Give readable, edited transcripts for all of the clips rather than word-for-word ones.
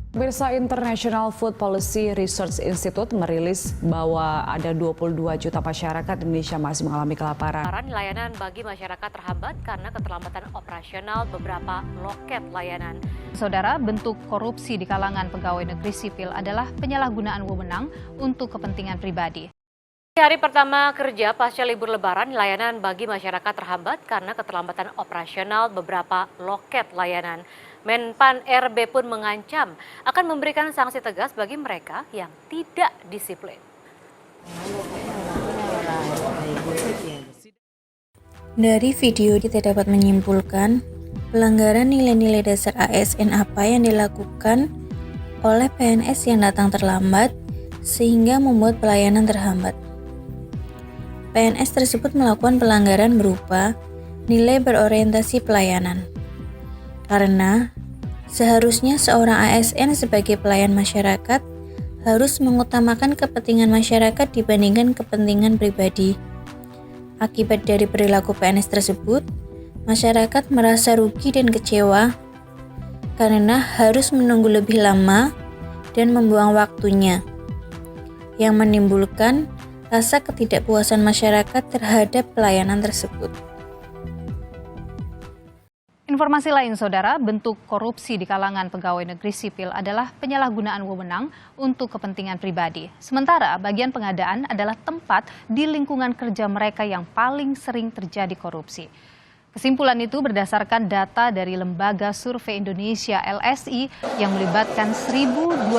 Pemirsa, International Food Policy Research Institute merilis bahwa ada 22 juta masyarakat Indonesia masih mengalami kelaparan. Layanan bagi masyarakat terhambat karena keterlambatan operasional beberapa loket layanan. Saudara, bentuk korupsi di kalangan pegawai negeri sipil adalah penyalahgunaan wewenang untuk kepentingan pribadi. Di hari pertama kerja pasca libur Lebaran, layanan bagi masyarakat terhambat karena keterlambatan operasional beberapa loket layanan. Menpan RB pun mengancam akan memberikan sanksi tegas bagi mereka yang tidak disiplin. Dari video kita dapat menyimpulkan pelanggaran nilai-nilai dasar ASN apa yang dilakukan oleh PNS yang datang terlambat sehingga membuat pelayanan terhambat. PNS tersebut melakukan pelanggaran berupa nilai berorientasi pelayanan. Karena seharusnya seorang ASN sebagai pelayan masyarakat harus mengutamakan kepentingan masyarakat dibandingkan kepentingan pribadi. Akibat dari perilaku PNS tersebut, masyarakat merasa rugi dan kecewa karena harus menunggu lebih lama dan membuang waktunya, yang menimbulkan rasa ketidakpuasan masyarakat terhadap pelayanan tersebut. Informasi lain, Saudara, bentuk korupsi di kalangan pegawai negeri sipil adalah penyalahgunaan wewenang untuk kepentingan pribadi. Sementara bagian pengadaan adalah tempat di lingkungan kerja mereka yang paling sering terjadi korupsi. Kesimpulan itu berdasarkan data dari Lembaga Survei Indonesia LSI yang melibatkan 1.201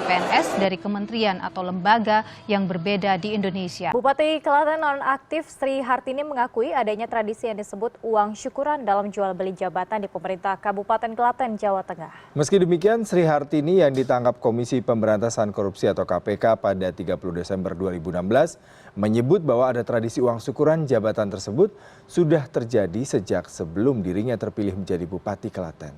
PNS dari kementerian atau lembaga yang berbeda di Indonesia. Bupati Klaten nonaktif Sri Hartini mengakui adanya tradisi yang disebut uang syukuran dalam jual beli jabatan di pemerintah Kabupaten Klaten, Jawa Tengah. Meski demikian, Sri Hartini yang ditangkap Komisi Pemberantasan Korupsi atau KPK pada 30 Desember 2016 menyebut bahwa ada tradisi uang syukuran jabatan tersebut sudah terjadi sejak sebelum dirinya terpilih menjadi Bupati Klaten.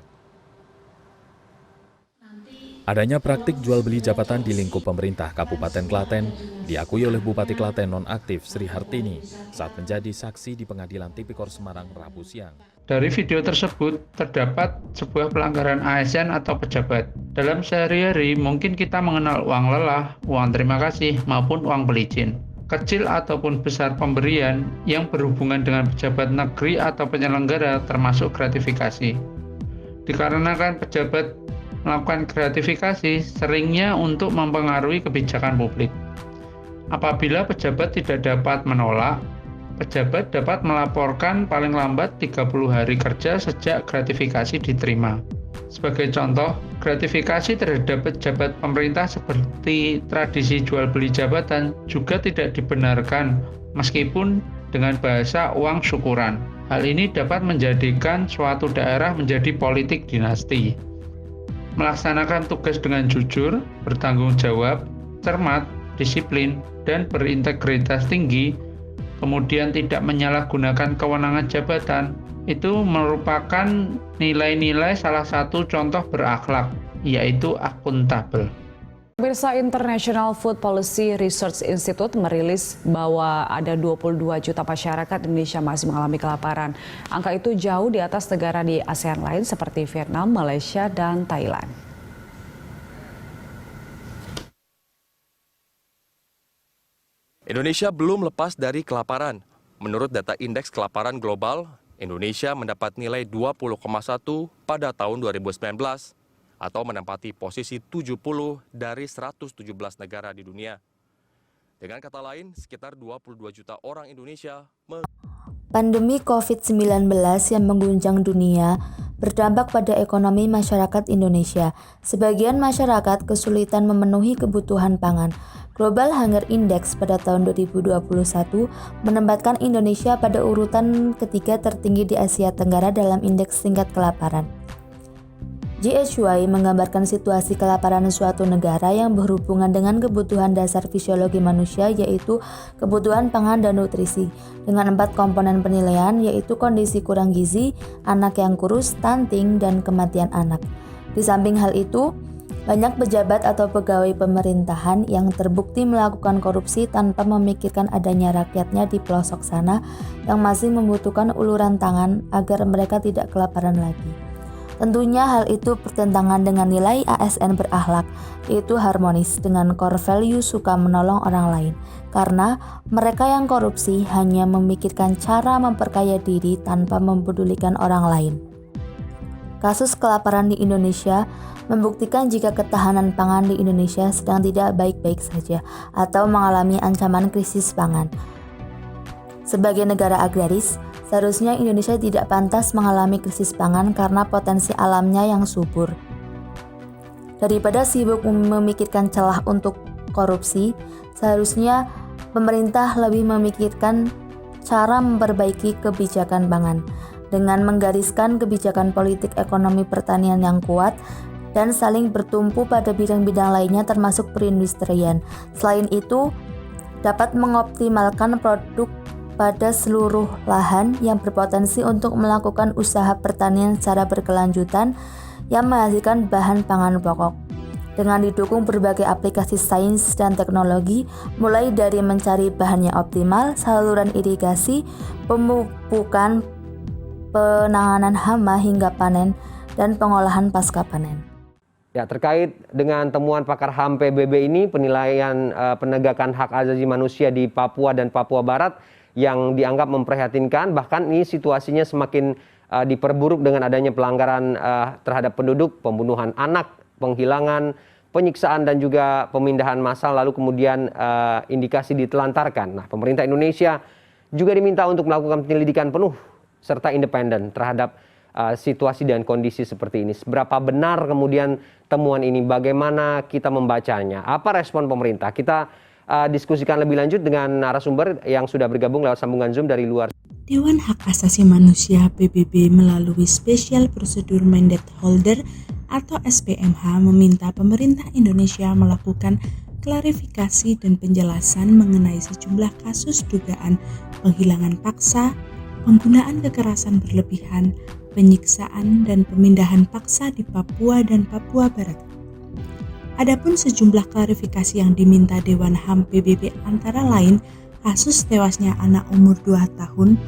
Adanya praktik jual beli jabatan di lingkup pemerintah Kabupaten Klaten diakui oleh Bupati Klaten nonaktif Sri Hartini saat menjadi saksi di Pengadilan Tipikor Semarang Rabu siang. Dari video tersebut terdapat sebuah pelanggaran ASN atau pejabat. Dalam sehari-hari mungkin kita mengenal uang lelah, uang terima kasih maupun uang pelicin. Kecil ataupun besar pemberian yang berhubungan dengan pejabat negeri atau penyelenggara termasuk gratifikasi. Dikarenakan pejabat melakukan gratifikasi seringnya untuk mempengaruhi kebijakan publik. Apabila pejabat tidak dapat menolak, pejabat dapat melaporkan paling lambat 30 hari kerja sejak gratifikasi diterima. Sebagai contoh, gratifikasi terhadap pejabat pemerintah seperti tradisi jual beli jabatan juga tidak dibenarkan meskipun dengan bahasa uang syukuran. Hal ini dapat menjadikan suatu daerah menjadi politik dinasti. Melaksanakan tugas dengan jujur, bertanggung jawab, cermat, disiplin, dan berintegritas tinggi, kemudian tidak menyalahgunakan kewenangan jabatan, itu merupakan nilai-nilai salah satu contoh berakhlak, yaitu akuntabel. Pemirsa, International Food Policy Research Institute merilis bahwa ada 22 juta masyarakat Indonesia masih mengalami kelaparan. Angka itu jauh di atas negara di ASEAN lain seperti Vietnam, Malaysia, dan Thailand. Indonesia belum lepas dari kelaparan. Menurut data Indeks Kelaparan Global, Indonesia mendapat nilai 20,1 pada tahun 2019 atau menempati posisi 70 dari 117 negara di dunia. Dengan kata lain, sekitar 22 juta orang Indonesia Pandemi COVID-19 yang mengguncang dunia berdampak pada ekonomi masyarakat Indonesia. Sebagian masyarakat kesulitan memenuhi kebutuhan pangan. Global Hunger Index pada tahun 2021 menempatkan Indonesia pada urutan ketiga tertinggi di Asia Tenggara dalam indeks tingkat kelaparan. GHY menggambarkan situasi kelaparan suatu negara yang berhubungan dengan kebutuhan dasar fisiologi manusia, yaitu kebutuhan pangan dan nutrisi, dengan 4 komponen penilaian, yaitu kondisi kurang gizi, anak yang kurus, stunting, dan kematian anak. Di samping hal itu, Banyak pejabat atau pegawai pemerintahan yang terbukti melakukan korupsi tanpa memikirkan adanya rakyatnya di pelosok sana yang masih membutuhkan uluran tangan agar mereka tidak kelaparan lagi. Tentunya hal itu bertentangan dengan nilai ASN berakhlak, yaitu harmonis dengan core value suka menolong orang lain. Karena mereka yang korupsi hanya memikirkan cara memperkaya diri tanpa mempedulikan orang lain. Kasus kelaparan di Indonesia membuktikan jika ketahanan pangan di Indonesia sedang tidak baik-baik saja atau mengalami ancaman krisis pangan. Sebagai negara agraris, seharusnya Indonesia tidak pantas mengalami krisis pangan karena potensi alamnya yang subur. Daripada sibuk memikirkan celah untuk korupsi, seharusnya pemerintah lebih memikirkan cara memperbaiki kebijakan pangan dengan menggariskan kebijakan politik ekonomi pertanian yang kuat dan saling bertumpu pada bidang-bidang lainnya termasuk perindustrian. Selain itu, dapat mengoptimalkan produk pada seluruh lahan yang berpotensi untuk melakukan usaha pertanian secara berkelanjutan yang menghasilkan bahan pangan pokok. Dengan didukung berbagai aplikasi sains dan teknologi, mulai dari mencari bahan yang optimal, saluran irigasi, pemupukan, penanganan hama hingga panen, dan pengolahan pasca panen. Ya, terkait dengan temuan pakar HAM PBB ini, penilaian penegakan hak asasi manusia di Papua dan Papua Barat yang dianggap memprihatinkan, bahkan ini situasinya semakin diperburuk dengan adanya pelanggaran terhadap penduduk, pembunuhan anak, penghilangan, penyiksaan dan juga pemindahan massal, lalu kemudian indikasi ditelantarkan. Nah, pemerintah Indonesia juga diminta untuk melakukan penyelidikan penuh serta independen terhadap situasi dan kondisi seperti ini. Seberapa benar kemudian temuan ini, bagaimana kita membacanya, apa respon pemerintah? Kita diskusikan lebih lanjut dengan narasumber yang sudah bergabung lewat sambungan Zoom dari luar. Dewan Hak Asasi Manusia PBB melalui Special Procedure Mandate Holder atau SPMH meminta pemerintah Indonesia melakukan klarifikasi dan penjelasan mengenai sejumlah kasus dugaan penghilangan paksa, penggunaan kekerasan berlebihan, penyiksaan dan pemindahan paksa di Papua dan Papua Barat. Adapun sejumlah klarifikasi yang diminta Dewan HAM PBB antara lain kasus tewasnya anak umur 2 tahun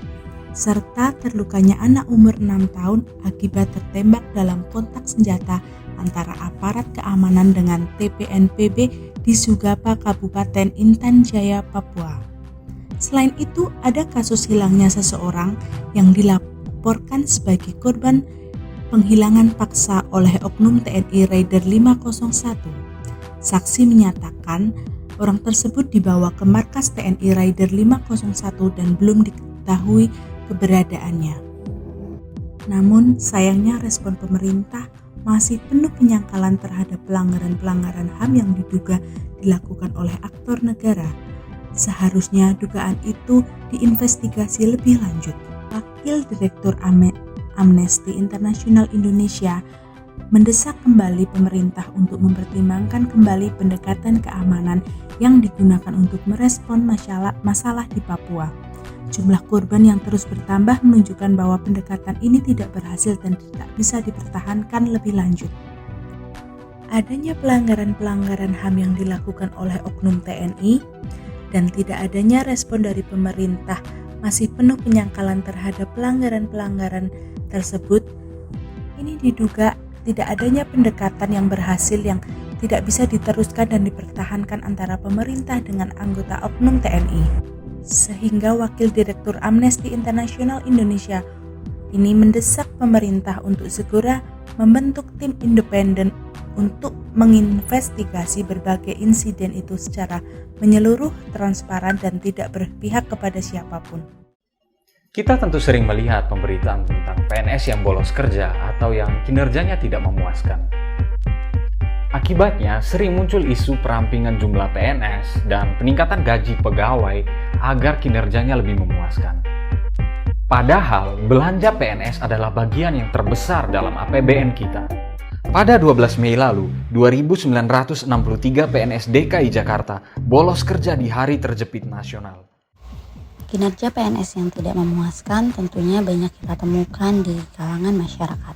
serta terlukanya anak umur 6 tahun akibat tertembak dalam kontak senjata antara aparat keamanan dengan TPNPB di Sugapa, Kabupaten Intan Jaya, Papua. Selain itu, ada kasus hilangnya seseorang yang dilaporkan sebagai korban penghilangan paksa oleh oknum TNI Raider 501. Saksi menyatakan orang tersebut dibawa ke markas TNI Raider 501 dan belum diketahui keberadaannya. Namun sayangnya respon pemerintah masih penuh penyangkalan terhadap pelanggaran-pelanggaran HAM yang diduga dilakukan oleh aktor negara. Seharusnya dugaan itu diinvestigasi lebih lanjut. Wakil Direktur Amnesty International Indonesia mendesak kembali pemerintah untuk mempertimbangkan kembali pendekatan keamanan yang digunakan untuk merespon masalah di Papua. Jumlah korban yang terus bertambah menunjukkan bahwa pendekatan ini tidak berhasil dan tidak bisa dipertahankan lebih lanjut. Adanya pelanggaran-pelanggaran HAM yang dilakukan oleh oknum TNI dan tidak adanya respon dari pemerintah masih penuh penyangkalan terhadap pelanggaran-pelanggaran tersebut. Ini diduga tidak adanya pendekatan yang berhasil yang tidak bisa diteruskan dan dipertahankan antara pemerintah dengan anggota oknum TNI. Sehingga Wakil Direktur Amnesty International Indonesia ini mendesak pemerintah untuk segera membentuk tim independen untuk menginvestigasi berbagai insiden itu secara menyeluruh, transparan, dan tidak berpihak kepada siapapun. Kita tentu sering melihat pemberitaan tentang PNS yang bolos kerja atau yang kinerjanya tidak memuaskan. Akibatnya sering muncul isu perampingan jumlah PNS dan peningkatan gaji pegawai agar kinerjanya lebih memuaskan. Padahal belanja PNS adalah bagian yang terbesar dalam APBN kita. Pada 12 Mei lalu, 2.963 PNS DKI Jakarta bolos kerja di hari terjepit nasional. Kinerja PNS yang tidak memuaskan tentunya banyak kita temukan di kalangan masyarakat.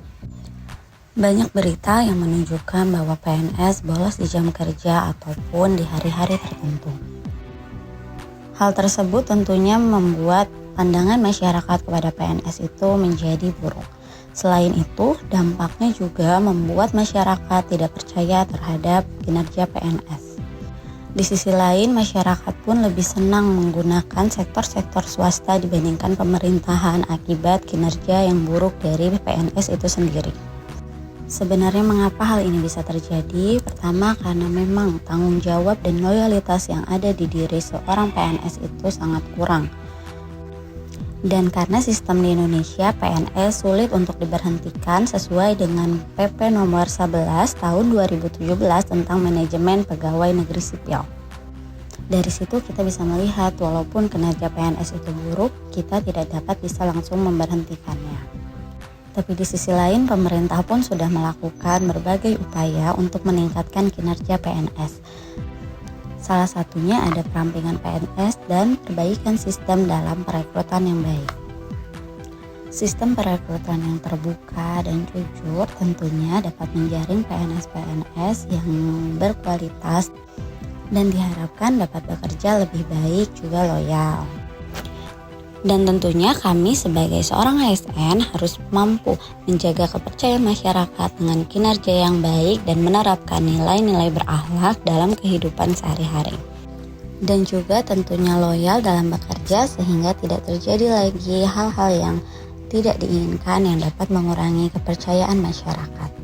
Banyak berita yang menunjukkan bahwa PNS bolos di jam kerja ataupun di hari-hari tertentu. Hal tersebut tentunya membuat pandangan masyarakat kepada PNS itu menjadi buruk. Selain itu, dampaknya juga membuat masyarakat tidak percaya terhadap kinerja PNS. Di sisi lain, masyarakat pun lebih senang menggunakan sektor-sektor swasta dibandingkan pemerintahan akibat kinerja yang buruk dari PNS itu sendiri. Sebenarnya mengapa hal ini bisa terjadi? Pertama, karena memang tanggung jawab dan loyalitas yang ada di diri seorang PNS itu sangat kurang. Dan karena sistem di Indonesia, PNS sulit untuk diberhentikan sesuai dengan PP nomor 11 tahun 2017 tentang manajemen pegawai negeri sipil. Dari situ kita bisa melihat walaupun kinerja PNS itu buruk, kita tidak dapat bisa langsung memberhentikannya. Tapi di sisi lain, pemerintah pun sudah melakukan berbagai upaya untuk meningkatkan kinerja PNS. Salah satunya ada perampingan PNS dan perbaikan sistem dalam perekrutan yang baik. Sistem perekrutan yang terbuka dan jujur tentunya dapat menjaring PNS-PNS yang berkualitas dan diharapkan dapat bekerja lebih baik juga loyal. Dan tentunya kami sebagai seorang ASN harus mampu menjaga kepercayaan masyarakat dengan kinerja yang baik dan menerapkan nilai-nilai berakhlak dalam kehidupan sehari-hari. Dan juga tentunya loyal dalam bekerja sehingga tidak terjadi lagi hal-hal yang tidak diinginkan yang dapat mengurangi kepercayaan masyarakat.